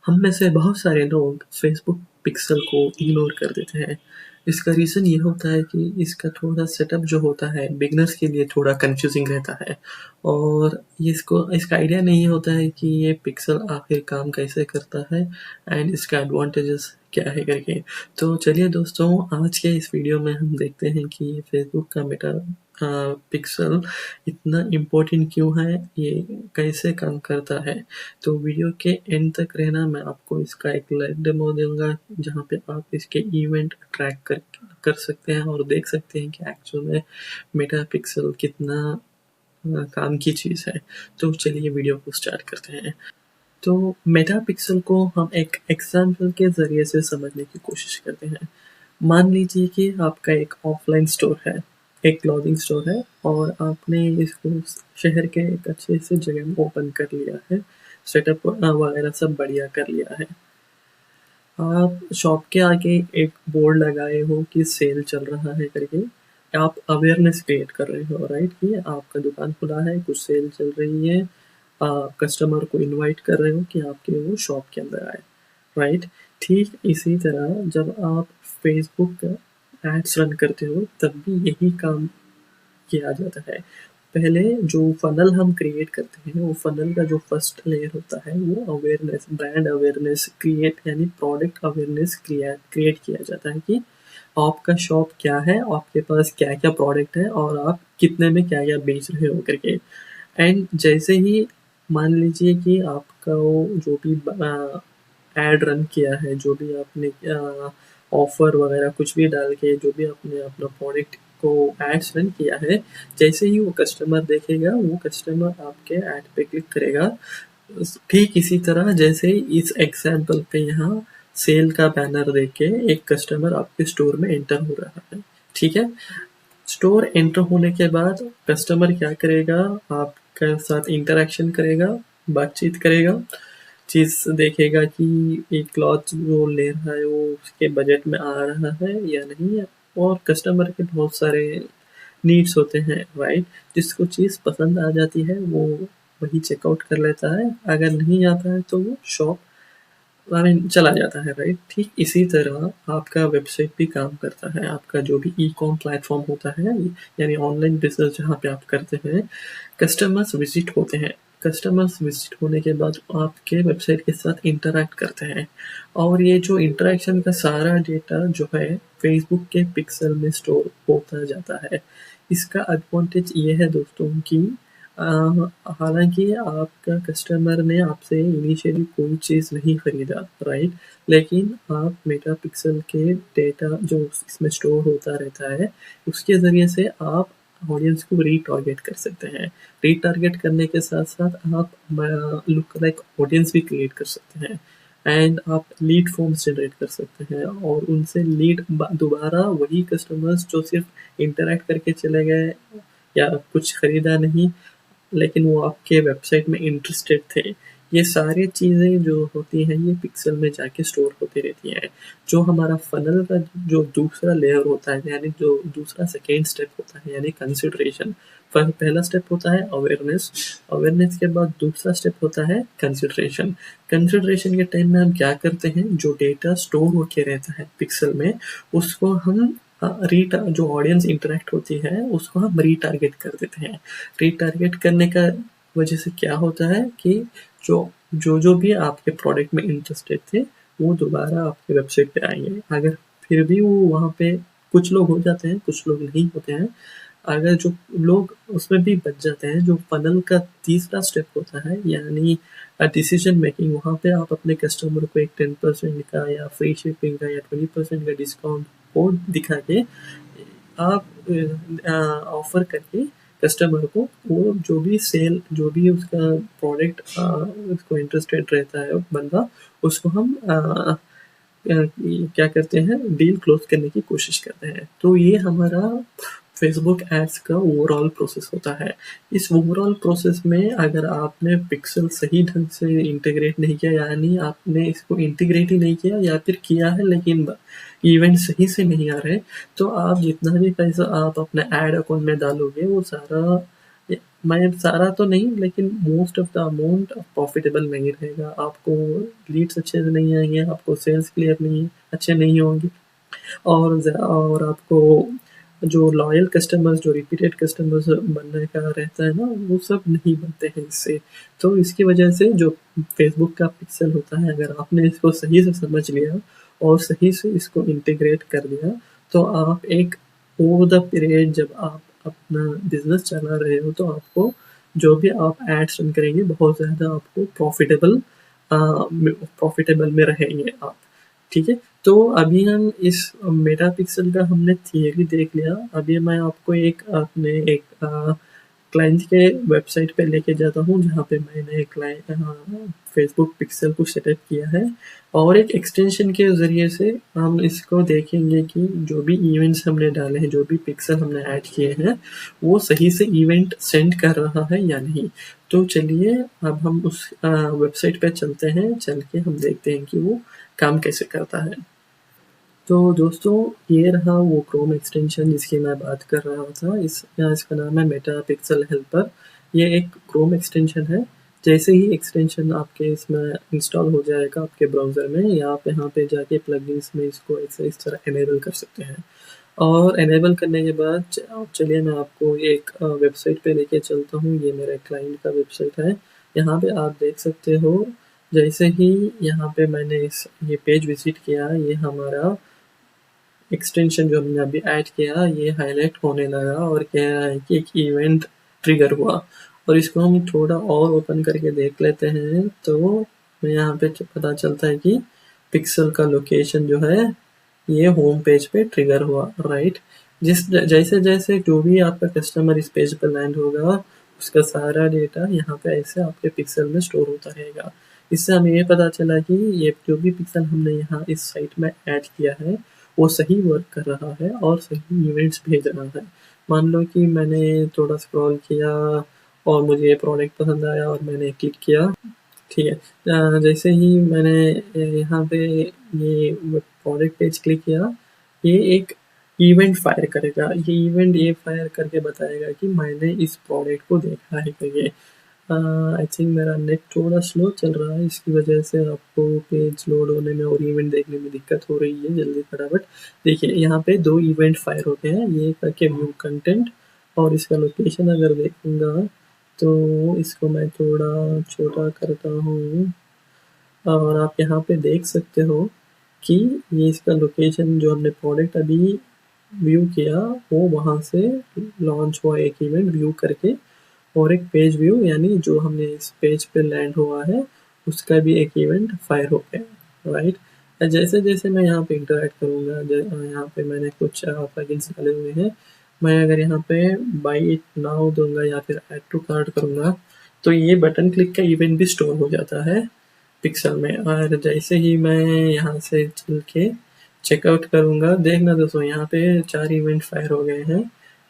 हम में से बहुत सारे लोग फेसबुक पिक्सल को इग्नोर कर देते हैं। इसका रीज़न ये होता है कि इसका थोड़ा सेटअप जो होता है बिगिनर्स के लिए थोड़ा कन्फ्यूज़िंग रहता है और इसका आइडिया नहीं होता है कि ये पिक्सल आखिर काम कैसे करता है एंड इसका एडवांटेजेस क्या है करके। तो चलिए दोस्तों, आज के इस वीडियो में हम देखते हैं कि फेसबुक का मेटा पिक्सल इतना इम्पोर्टेंट क्यों है, ये कैसे काम करता है। तो वीडियो के एंड तक रहना, मैं आपको इसका एक लाइव डेमो दूंगा जहाँ पे आप इसके इवेंट ट्रैक कर सकते हैं और देख सकते हैं कि एक्चुअल में मेटा पिक्सल कितना काम की चीज़ है। तो चलिए वीडियो को स्टार्ट करते हैं। तो मेटा पिक्सल को हम एक एग्जाम्पल के ज़रिए से समझने की कोशिश करते हैं। मान लीजिए कि आपका एक ऑफलाइन स्टोर है, एक क्लॉथिंग स्टोर है और आपने इसको शहर के एक अच्छे से जगह में ओपन कर लिया है, सेटअप वगैरह सब बढ़िया कर लिया है। आप शॉप के आगे एक बोर्ड लगाए हो कि सेल चल रहा है करके, आप अवेयरनेस क्रिएट कर रहे हो, राइट, कि आपका दुकान खुला है, कुछ सेल चल रही है, कस्टमर को इनवाइट कर रहे हो कि आपके वो शॉप के अंदर आए, राइट। ठीक इसी तरह जब आप फेसबुक का एड्स रन करते हो तब भी यही काम किया जाता है। पहले जो फनल हम क्रिएट करते हैं, वो फनल का जो फर्स्ट लेयर होता है वो अवेयरनेस, ब्रांड अवेयरनेस क्रिएट यानी प्रोडक्ट अवेयरनेस क्रिएट किया जाता है कि आपका शॉप क्या है, आपके पास क्या क्या प्रोडक्ट है और आप कितने में क्या क्या बेच रहे हो करके। एंड जैसे ही मान लीजिए कि आपका वो जो भी एड रन किया है, जो भी आपने ऑफर वगैरह कुछ भी डाल के जो भी आपने अपना प्रोडक्ट को एड्स रन किया है, जैसे ही वो कस्टमर देखेगा वो कस्टमर आपके ऐड पे क्लिक करेगा। ठीक इसी तरह जैसे इस एग्जाम्पल पे यहाँ सेल का बैनर देख के एक कस्टमर आपके स्टोर में एंटर हो रहा है, ठीक है। स्टोर एंटर होने के बाद कस्टमर क्या करेगा, आपके साथ इंटरेक्शन करेगा, बातचीत करेगा, चीज़ देखेगा कि एक क्लॉथ जो ले रहा है वो उसके बजट में आ रहा है या नहीं है। और कस्टमर के बहुत सारे नीड्स होते हैं, राइट। जिसको चीज़ पसंद आ जाती है वो वही चेकआउट कर लेता है, अगर नहीं आता है तो वो शॉप चला जाता है, राइट। ठीक इसी तरह आपका वेबसाइट भी काम करता है। आपका जो भी ई कॉम प्लेटफॉर्म होता है यानी ऑनलाइन बिजनेस जहाँ पे आप करते हैं, कस्टमर्स विजिट होते हैं। कस्टमर्स विजिट होने के बाद आपके वेबसाइट के साथ इंटरैक्ट करते हैं और ये जो इंटरेक्शन का सारा डेटा जो है फेसबुक के पिक्सल में स्टोर होता जाता है। इसका एडवांटेज ये है दोस्तों कि हालांकि आपका कस्टमर ने आपसे इनिशियली कोई चीज़ नहीं खरीदा, राइट, लेकिन आप मेटा पिक्सल के डेटा जो इसमें स्टोर होता रहता है उसके ज़रिए से आप ऑडियंस को रीटारगेट कर सकते हैं। रीटारगेट करने के साथ साथ आप लुक लाइक ऑडियंस भी क्रिएट कर सकते हैं एंड आप लीड फॉर्म्स जनरेट कर सकते हैं और उनसे लीड दोबारा वही कस्टमर्स जो सिर्फ इंटरैक्ट करके चले गए या कुछ खरीदा नहीं लेकिन वो आपके वेबसाइट में इंटरेस्टेड थे, ये सारी चीज़ें जो होती हैं ये पिक्सल में जाके स्टोर होती रहती हैं। जो हमारा फनल का जो दूसरा लेयर होता है यानी जो दूसरा सेकेंड स्टेप होता है यानी कंसिडरेशन। पहला स्टेप होता है अवेयरनेस, अवेयरनेस के बाद दूसरा स्टेप होता है कंसिडरेशन। कंसिडरेशन के टाइम में हम क्या करते हैं, जो डेटा स्टोर होके रहता है पिक्सल में उसको हम जो ऑडियंस इंटरेक्ट होती है उसको हम रीटारगेट कर देते हैं। रीटारगेट करने का वजह से क्या होता है कि जो जो भी आपके प्रोडक्ट में इंटरेस्टेड थे वो दोबारा आपके वेबसाइट पे आएंगे। अगर फिर भी वो वहाँ पे कुछ लोग हो जाते हैं, कुछ लोग नहीं होते हैं, अगर जो लोग उसमें भी बच जाते हैं, जो फनल का तीसरा स्टेप होता है यानी डिसीजन मेकिंग, वहाँ पे आप अपने कस्टमर को एक 10% का या फ्री शिपिंग का या 20% का डिस्काउंट कोड दिखा के आप ऑफर करके कस्टमर को वो जो भी सेल जो भी उसका प्रोडक्ट उसको इंटरेस्टेड रहता है बंदा, उसको हम क्या करते हैं, डील क्लोज करने की कोशिश करते हैं। तो ये हमारा फेसबुक एड्स का ओवरऑल प्रोसेस होता है। इस ओवरऑल प्रोसेस में अगर आपने पिक्सल सही ढंग से इंटीग्रेट नहीं किया यानी आपने इसको इंटीग्रेट ही नहीं किया या फिर किया है लेकिन इवेंट सही से नहीं आ रहे, तो आप जितना भी पैसा आप अपने एड अकाउंट में डालोगे वो सारा मैं सारा तो नहीं, लेकिन most of the amount profitable नहीं रहेगा। आपको लीड्स अच्छे से नहीं आएंगे, आपको सेल्स क्लियर नहीं अच्छे नहीं होंगे, और आपको जो लॉयल कस्टमर्स, जो रिपीटेड कस्टमर्स बनने का रहता है ना, वो सब नहीं बनते हैं इससे। तो इसकी वजह से जो फेसबुक का पिक्सल होता है, अगर आपने इसको सही से समझ लिया और सही से इसको इंटीग्रेट कर दिया, तो आप एक ओवर द पीरियड जब आप अपना बिजनेस चला रहे हो, तो आपको जो भी आप एड्स रन करेंगे बहुत ज़्यादा आपको प्रॉफिटेबल में रहेंगे आप। ठीक है, तो अभी हम इस मेगापिक्सल का हमने थियरी देख लिया। अभी मैं आपको अपने एक क्लाइंट के वेबसाइट पे लेके जाता हूँ, जहाँ पे मैंने फेसबुक पिक्सल को सेटअप किया है, और एक एक्सटेंशन के ज़रिए से हम इसको देखेंगे कि जो भी इवेंट्स हमने डाले हैं, जो भी पिक्सल हमने ऐड किए हैं, वो सही से इवेंट सेंड कर रहा है या नहीं। तो चलिए अब हम उस वेबसाइट पे चलते हैं, चल के हम देखते हैं कि वो काम कैसे करता है। तो दोस्तों, ये रहा वो क्रोम एक्सटेंशन जिसकी मैं बात कर रहा था। इसका नाम है मेटा पिक्सल हेल्पर। ये एक क्रोम एक्सटेंशन है। जैसे ही एक्सटेंशन आपके इसमें इंस्टॉल हो जाएगा आपके ब्राउज़र में, या आप यहाँ पे जाके प्लगइन्स में इसको ऐसे इस तरह इनेबल कर सकते हैं। और इनेबल करने के बाद चलिए मैं आपको एक वेबसाइट पे लेके चलता हूँ। ये मेरे क्लाइंट का वेबसाइट है। यहाँ पे आप देख सकते हो, जैसे ही यहाँ पे मैंने ये पेज विजिट किया, ये हमारा एक्सटेंशन जो हमने अभी ऐड किया, ये हाईलाइट होने लगा और कह रहा है कि एक इवेंट ट्रिगर हुआ। और इसको हम थोड़ा और ओपन करके देख लेते हैं, तो यहाँ पे पता चलता है कि पिक्सल का लोकेशन जो है ये होम पेज पे ट्रिगर हुआ, राइट। जैसे जैसे जो भी आपका कस्टमर इस पेज पर लैंड होगा, उसका सारा डेटा यहाँ पे ऐसे आपके पिक्सल में स्टोर होता रहेगा। इससे हमें ये पता चला कि ये जो भी पिक्सल हमने यहाँ इस साइट में ऐड किया है, वो सही वर्क कर रहा है और सही इवेंट्स भेज रहा है। मान लो कि मैंने थोड़ा स्क्रॉल किया और मुझे ये प्रोडक्ट पसंद आया और मैंने क्लिक किया, ठीक है। जैसे ही मैंने यहाँ पे ये प्रोडक्ट पेज क्लिक किया, ये एक इवेंट फायर करेगा। ये फायर करके बताएगा कि मैंने इस प्रोडक्ट को देखा है करके। आई थिंक मेरा नेट थोड़ा स्लो चल रहा है, इसकी वजह से आपको पेज लोड होने में और इवेंट देखने में दिक्कत हो रही है। जल्दी फटाफट देखिए, यहाँ पे 2 इवेंट फायर होते हैं, ये करके व्यू कंटेंट, और इसका लोकेशन अगर देखूंगा तो इसको मैं थोड़ा छोटा करता हूँ, और आप यहाँ पे देख सकते हो कि ये इसका लोकेशन जो हमने प्रोडक्ट अभी व्यू किया, वो वहाँ से लॉन्च हुआ एक इवेंट व्यू करके, और एक पेज व्यू यानी जो हमने इस पेज पे लैंड हुआ है उसका भी एक इवेंट फायर हो गया, राइट। जैसे जैसे मैं यहाँ पे इंटरेक्ट करूँगा, यहाँ पे मैंने कुछ प्लगइन्स डाले हुए हैं, मैं अगर यहाँ पे बाई इट नाउ दूंगा या फिर ऐड टू कार्ट करूँगा, तो ये बटन क्लिक का इवेंट भी स्टोर हो जाता है पिक्सल में। और जैसे ही मैं यहाँ से चल के चेकआउट करूँगा, देखना दोस्तों, यहाँ पे 4 इवेंट फायर हो गए हैं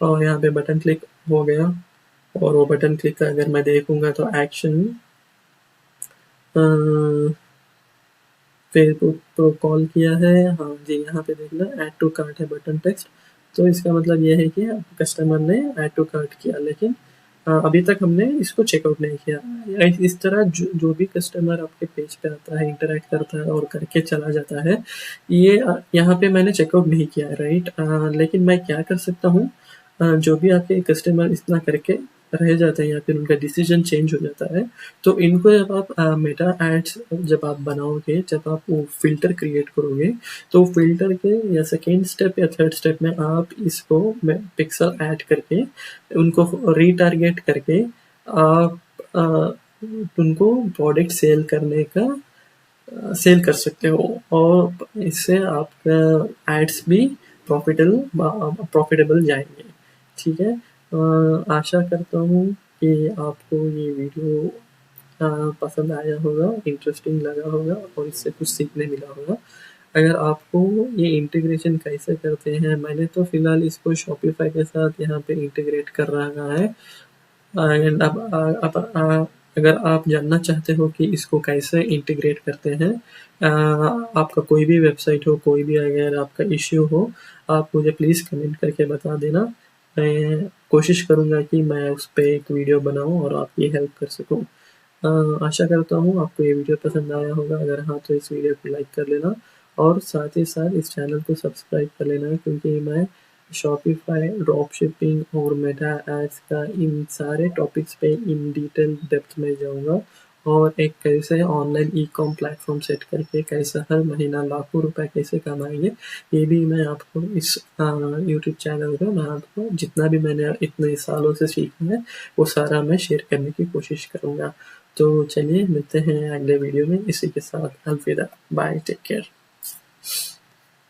और यहाँ पे बटन क्लिक हो गया। और वो बटन क्लिक का अगर मैं देखूंगा तो एक्शन फेसबुक को कॉल किया है, हाँ जी, यहाँ पे देखना ऐड टू कार्ट है बटन टेक्स्ट। तो इसका मतलब ये है कि कस्टमर ने ऐड टू कार्ट किया, लेकिन अभी तक हमने इसको चेकआउट नहीं किया। इस तरह जो भी कस्टमर आपके पेज पे आता है, इंटरेक्ट करता है और करके चला जाता है, ये यहाँ पे मैंने चेकआउट नहीं किया, राइट। लेकिन मैं क्या कर सकता हूँ, जो भी आपके कस्टमर इतना करके रह जाते हैं या फिर उनका डिसीजन चेंज हो जाता है, तो इनको जब आप मेटा एड्स जब आप बनाओगे, जब आप वो फ़िल्टर क्रिएट करोगे, तो फ़िल्टर के या सेकेंड स्टेप या थर्ड स्टेप में आप इसको पिक्सल ऐड करके उनको रीटारगेट करके आप उनको प्रोडक्ट सेल कर सकते हो, और इससे आपका एड्स भी प्रॉफिटेबल जाएंगे। ठीक है, आशा करता हूँ कि आपको ये वीडियो पसंद आया होगा, इंटरेस्टिंग लगा होगा और इससे कुछ सीखने मिला होगा। अगर आपको ये इंटीग्रेशन कैसे करते हैं, मैंने तो फ़िलहाल इसको शॉपिफ़ाई के साथ यहाँ पे इंटीग्रेट कर रखा है। एंड अब अगर आप जानना चाहते हो कि इसको कैसे इंटीग्रेट करते हैं, आपका कोई भी वेबसाइट हो, कोई भी अगर आपका इश्यू हो, आप मुझे प्लीज़ कमेंट करके बता देना। मैं कोशिश करूँगा कि मैं उस पे एक वीडियो बनाऊँ और आपकी हेल्प कर सकूँ। आशा करता हूँ आपको ये वीडियो पसंद आया होगा। अगर हाँ, तो इस वीडियो को लाइक कर लेना और साथ ही साथ इस चैनल को सब्सक्राइब कर लेना, क्योंकि मैं शॉपिफ़ाई, ड्रॉप शिपिंग और मेटा एड्स का इन सारे टॉपिक्स पे इन डिटेल डेप्थ में जाऊँगा और एक कैसे ऑनलाइन ई-कॉम प्लेटफ़ॉर्म सेट करके कैसे हर महीना लाखों रुपए कैसे कमाएँगे, ये भी मैं आपको इस यूट्यूब चैनल पे मैं आपको जितना भी मैंने इतने सालों से सीखा है, वो सारा मैं शेयर करने की कोशिश करूँगा। तो चलिए मिलते हैं अगले वीडियो में। इसी के साथ अलविदा। Bye, take care.